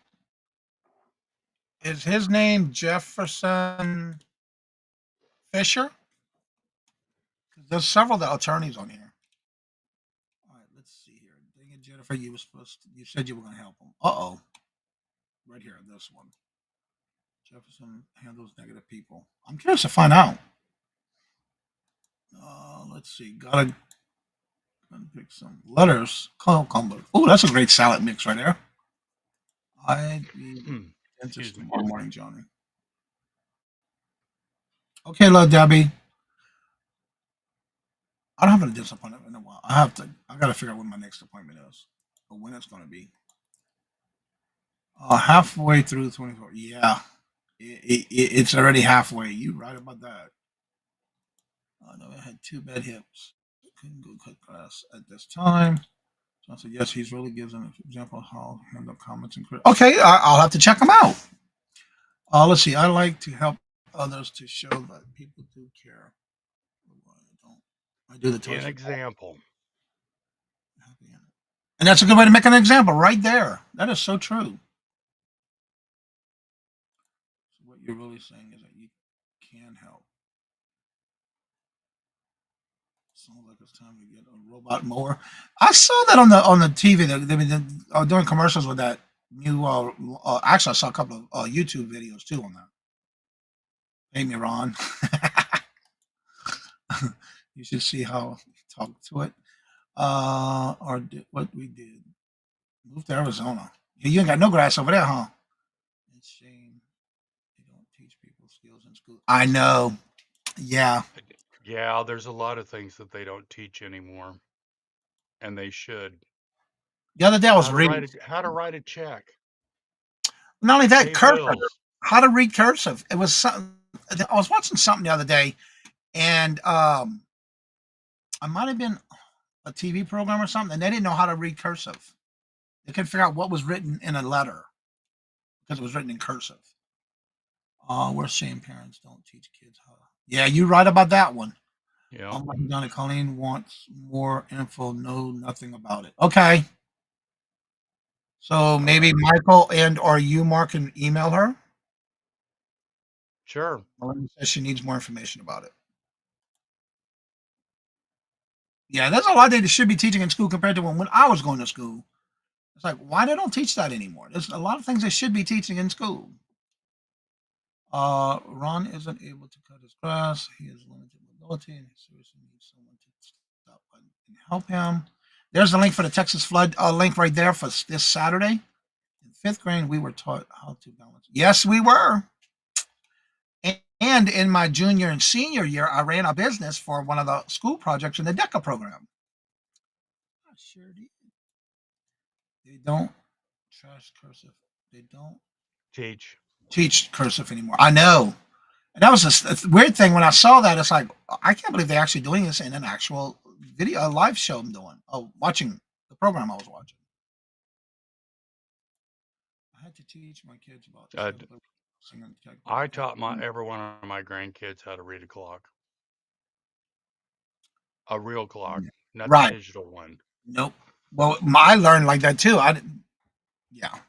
is his name Jefferson Fisher? 'Cause there's several the attorneys on here. All right, let's see here. Dang it, Jennifer, you were supposed to, you said you were going to help him. Uh-oh. Right here, this one. Jefferson handles negative people. I'm curious to find out. Let's see. Gotta pick some letters. Combo. Oh, that's a great salad mix right there. I'd be dentist excuse me. tomorrow morning, Johnny. Okay, love Debbie. I don't have a dentist appointment in a while. I gotta figure out when my next appointment is or when it's gonna be. Halfway through the 24. Yeah, it's already halfway. You right about that. I know I had two bad hips. Couldn't go cut class at this time. So I said, yes, he's really gives an example of how to handle comments and criticism. Okay, I'll have to check them out. Let's see. I like to help others to show that people do care. I don't. I do the toys An for example. happy. And that's a good way to make an example right there. That is so true. So what you're really saying is that you can help. Sounds like it's time to get a robot mower. I saw that on the TV. They've been doing commercials with that new. Actually, I saw a couple of YouTube videos too on that. Hey, me, Ron. You should see how I talk to it. What we did. Moved to Arizona. Yeah, you ain't got no grass over there, huh? It's a shame they don't teach people skills in school. I know. Yeah. Yeah, there's a lot of things that they don't teach anymore, and they should. The other day I was reading. How to write a check, Not only that, pay cursive. bills. How to read cursive. It was something. I was watching something the other day, and I might have been a TV program or something, and they didn't know how to read cursive. They couldn't figure out what was written in a letter because it was written in cursive. We're saying parents don't teach kids how. Yeah, you're right about that one. Yeah. I'm writing down that Colleen wants more info. Know nothing about it. Okay, so maybe right. Michael and or you, Mark, can email her. Sure. Melanie says she needs more information about it. Yeah, there's a lot they should be teaching in school compared to when I was going to school. It's like, why they don't teach that anymore? There's a lot of things they should be teaching in school. Ron isn't able to cut his grass. He has limited mobility and he seriously needs someone to stop and help him. There's the link for the Texas flood link right there for this Saturday. In fifth grade, we were taught how to balance. Yes, we were. And in my junior and senior year, I ran a business for one of the school projects in the DECA program. I sure did. They don't trust cursive. They don't Teach. teach cursive anymore. I know. And that was a weird thing when I saw that. It's like, I can't believe they're actually doing this in an actual video, a live show I'm doing. Oh, watching the program I was watching. I had to teach my kids about Uh, singing. I taught every one of my grandkids how to read a clock, a real clock, not the Right. digital one. Nope. Well, I learned like that too. I didn't. Yeah.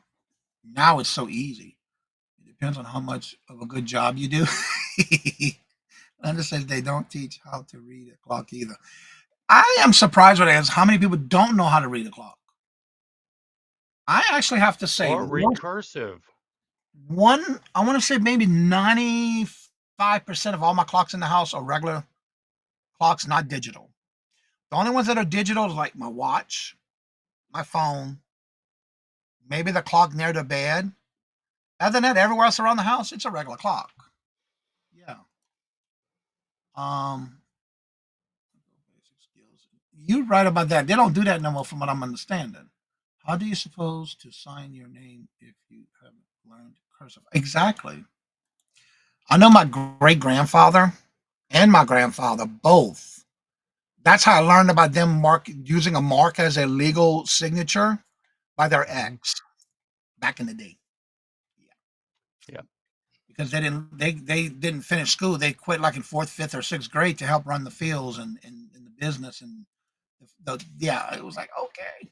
Now it's so easy. It depends on how much of a good job you do. Understand they don't teach how to read a clock either. I am surprised with it as how many people don't know how to read a clock. I actually have to say Or read cursive. one. I want to say maybe 95% of all my clocks in the house are regular clocks, not digital. The only ones that are digital is like my watch, my phone, maybe the clock near the bed. Other than that, everywhere else around the house, it's a regular clock. Yeah. Um, you're right about that. They don't do that no more, from what I'm understanding. How do you suppose to sign your name if you haven't learned cursive? Exactly. I know my great grandfather. and my grandfather both. That's how I learned about them using a mark as a legal signature by their Hmm. ex back in the day. Yeah, Yep. because they didn't finish school. They quit like in fourth, fifth, or sixth grade to help run the fields and the business and yeah. It was like okay,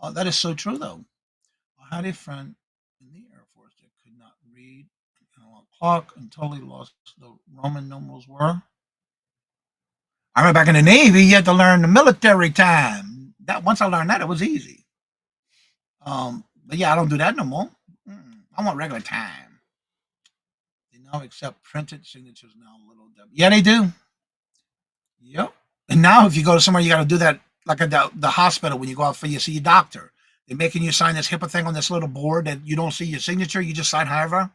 oh, that is so true though. I had a friend in the Air Force that could not read an analog clock and totally lost the Roman numerals were. I remember back in the Navy, you had to learn the military time. That once I learned that, it was easy. But yeah, I don't do that no more. I want regular time. They now accept printed signatures now. Little W. Yeah, they do. Yep. And now, if you go to somewhere, you got to do that like at the hospital when you go out for you see your doctor. They're making you sign this HIPAA thing on this little board that you don't see your signature. You just sign however.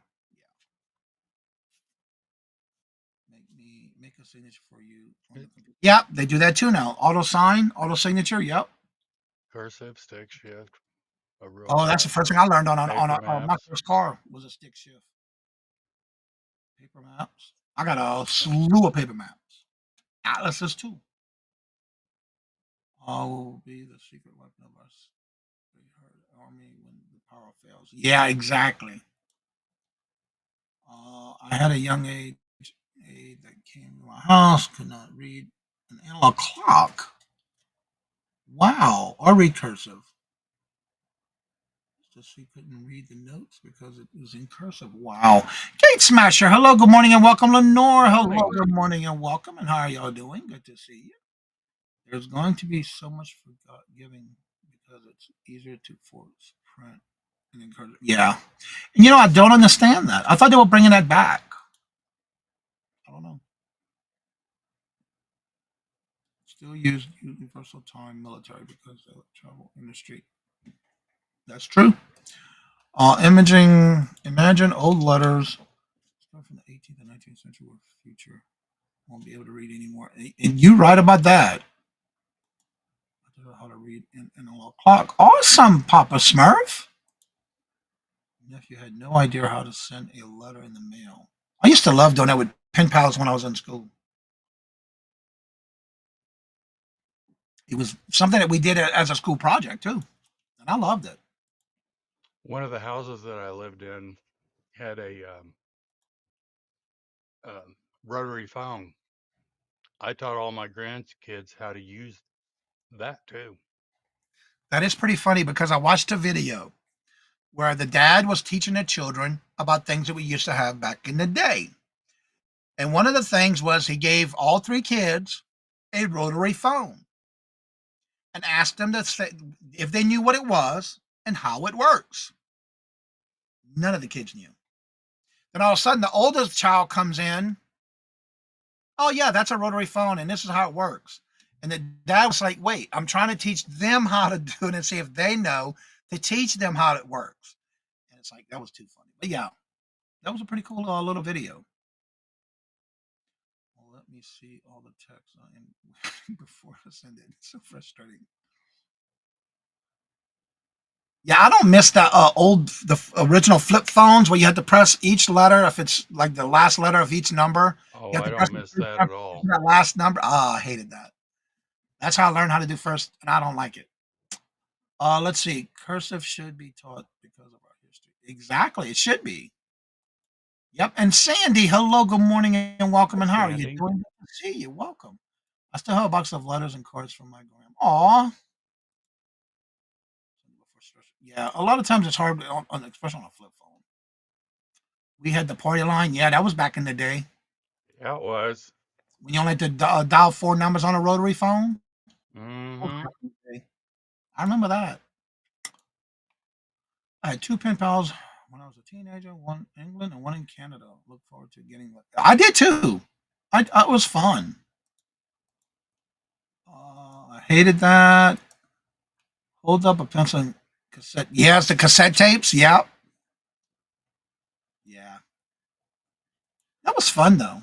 Make a signature for you on the computer. Yep, they do that too now. Auto sign, auto signature. Yep. Cursive, stick shift, a real Oh, that's the fast first thing I learned paper on my maps. first car was a stick shift. Paper maps. I got a slew of paper maps. Atlases too. All will be the secret weapon of us. We heard army when the power fails. Yeah, exactly. I had a young aide that came to my house, could not read an analog clock. Wow, or read cursive. Just she couldn't read the notes because it was in cursive. Wow. Kate Smasher, hello, good morning and welcome. Lenore, Good hello, morning. good morning and welcome. And how are y'all doing? Good to see you. There's going to be so much forgot giving because it's easier to force print and encourage. Yeah. And I don't understand that. I thought they were bringing that back. I don't know. Still use universal time military because they travel in the street. That's true. Imagine old letters start from the 18th and 19th century where future won't be able to read anymore. And you right about that. I don't know how to read in analog clock. Awesome, Papa Smurf. Nephew had no idea how to send a letter in the mail. I used to love doing that with pen pals when I was in school. It was something that we did as a school project too, and I loved it. One of the houses that I lived in had a rotary phone. I taught all my grandkids how to use that too. That is pretty funny because I watched a video where the dad was teaching the children about things that we used to have back in the day. And one of the things was he gave all three kids a rotary phone and asked them to say if they knew what it was and how it works. None of the kids knew. Then all of a sudden, the oldest child comes in. Oh, yeah, that's a rotary phone, and this is how it works. And the dad was like, wait, I'm trying to teach them how to do it and see if they know to teach them how it works. And it's like, that was too funny. But yeah, that was a pretty cool little video. Well, let me see all the text I am before I send it. It's so frustrating. Yeah, I don't miss that original flip phones where you had to press each letter if it's like the last letter of each number. Oh, You have I to press don't miss that at all. that last number. I hated that. That's how I learned how to do first, and I don't like it. Let's see. Cursive should be taught because of our history. Exactly, it should be. Yep. And Sandy, hello, good morning, and welcome. Hi, And how are you Sandy. doing? Good to see you. Welcome. I still have a box of letters and cards from my grandma. Aw. Yeah, a lot of times it's hard, especially on a flip phone. We had the party line. Yeah, that was back in the day Yeah, it was. when you only had to dial four numbers on a rotary phone. That was Mm-hmm. back in the day. I remember that. I had two pen pals when I was a teenager, one in England and one in Canada. Look forward to getting that. I did too. It was fun. I hated that. Hold up a pencil and cassette. Yes, the cassette tapes. Yep. Yeah. That was fun though.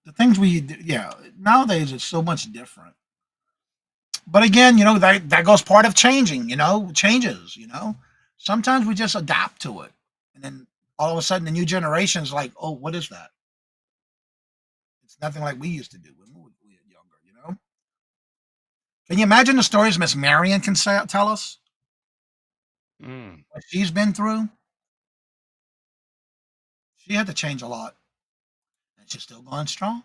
The things we did, yeah. Nowadays it's so much different. But again, that goes part of changing. Changes. Sometimes we just adapt to it, and then all of a sudden the new generation is like, oh, what is that? It's nothing like we used to do when we were younger, you know? Can you imagine the stories Miss Marion can tell us? Mm. What she's been through? She had to change a lot. And she's still going strong.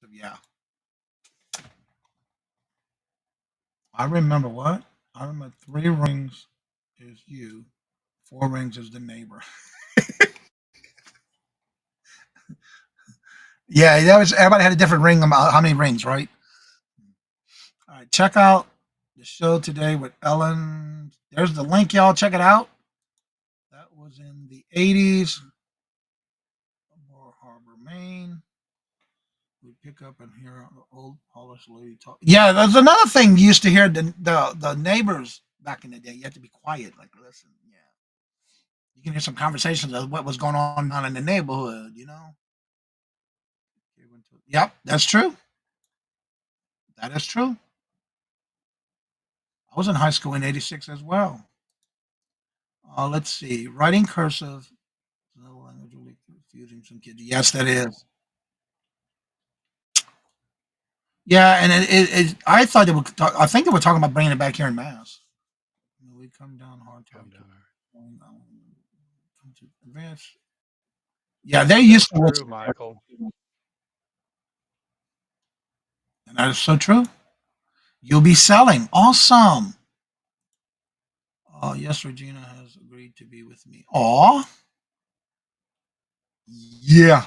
Yeah. I remember what? I remember 3 rings is you, 4 rings is the neighbor. Yeah, that was everybody had a different ring amount. How many rings, right? All right, check out the show today with Ellen. There's the link, y'all. Check it out. That was in the 80s. Bar Harbor, Maine. We pick up and hear an old Polish lady talk. Yeah, there's another thing you used to hear the neighbors back in the day. You had to be quiet, like listen. Yeah, you can hear some conversations of what was going on in the neighborhood. You know. Yep, that's true. That is true. I was in high school in '86 as well. Let's see. Writing cursive. Another language really confusing some kids. Yes, that is. Yeah, and I thought they were. I think they were talking about bringing it back here in Mass. We come down hard Come time to down there. come to advance. Yeah, they used That's to. true, Michael. And that is so true. You'll be selling. Awesome. Yes, Regina has agreed to be with me. Aw. Yeah.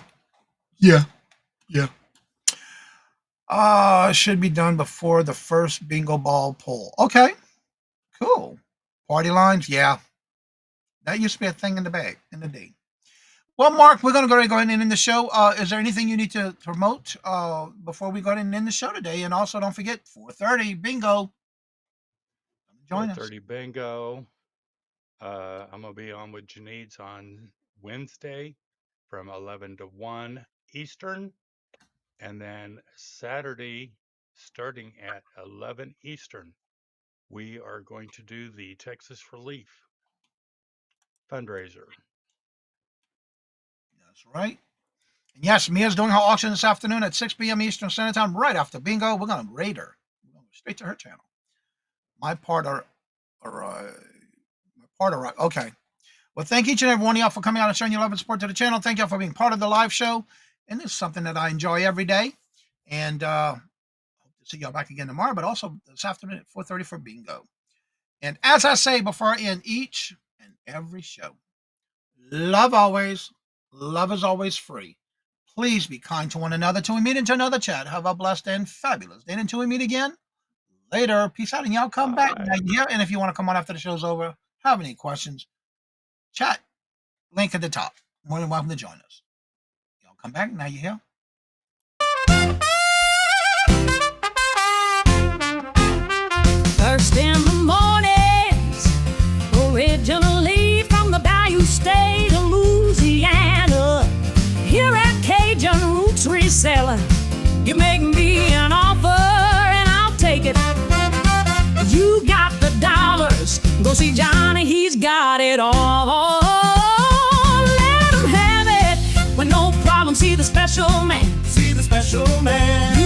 Yeah. Yeah. Should be done before the first bingo ball poll. Okay. Cool. Party lines? Yeah. That used to be a thing in the bag in the day. Well, Mark, we're going to go ahead and end the show. Is there anything you need to promote before we go ahead and end the show today? And also, don't forget 4:30 bingo. Join us. 4:30 bingo. I'm gonna be on with Janice on Wednesday from 11 to 1 Eastern, and then Saturday starting at 11 Eastern. We are going to do the Texas Relief fundraiser. That's right. And yes, Mia's doing her auction this afternoon at 6 p.m. Eastern Standard Time, right after bingo. We're going to raid her. We're going straight to her channel. My part are right. Okay. Well, thank each and every one of y'all for coming out and showing your love and support to the channel. Thank y'all for being part of the live show. And this is something that I enjoy every day. And hope to see y'all back again tomorrow, but also this afternoon at 4:30 for bingo. And as I say before I end each and every show, love always. Love is always free. Please be kind to one another till we meet into another chat. Have a blessed and fabulous day. Until we meet again, later. Peace out. And y'all come back. Bye. Yeah. And if you want to come on after the show's over, have any questions, chat link at the top. More than welcome to join us. Y'all come back. Now you hear. First in the mornings, originally from the Bayou State of Louisiana. Here at Cajun Roots Reselling, you make me an offer and I'll take it. You got the dollars, go see Johnny, he's got it all. Let him have it with no problem. See the special man. See the special man.